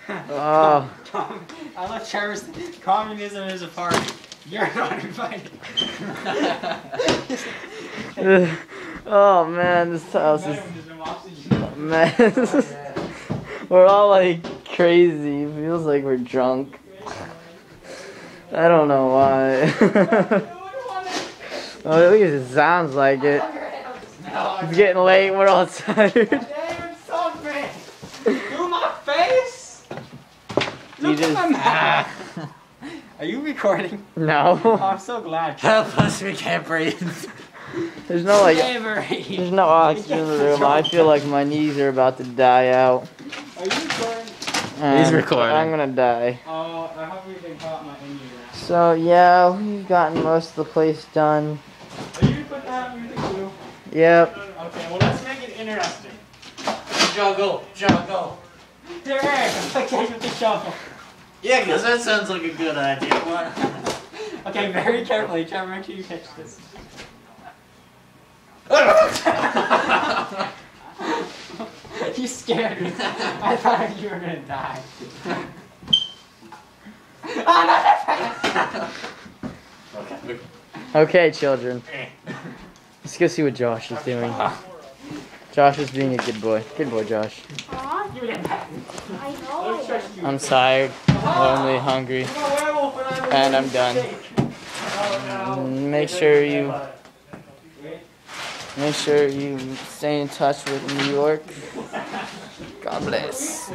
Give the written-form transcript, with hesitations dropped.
Oh. I love Trevor's communism is a party. You're not invited. Oh man, this house is a mess. We're all like crazy. It feels like we're drunk. I don't know why. Oh, at least it sounds like it. It's getting late. We're all tired. Do my face. Look at my mouth. Are you recording? No. Oh, I'm so glad. Help us, we can't breathe. There's no there's no oxygen in the room. I feel like my knees are about to die out. Are you recording? He's recording. I'm gonna die. Oh, I hope we can caught my injury. So yeah, we've gotten most of the place done. Are you putting that music too? Yep. Okay, well let's make it interesting. Juggle. There, let's catch with the shovel. Yeah, because that sounds like a good idea. Okay, very carefully. Trevor, make sure you catch this. You scared me. I thought you were gonna die. Okay, children. Let's go see what Josh is doing. Josh is being a good boy. Good boy, Josh. I'm tired, lonely, hungry, and I'm done. Make sure you stay in touch with New York. God bless.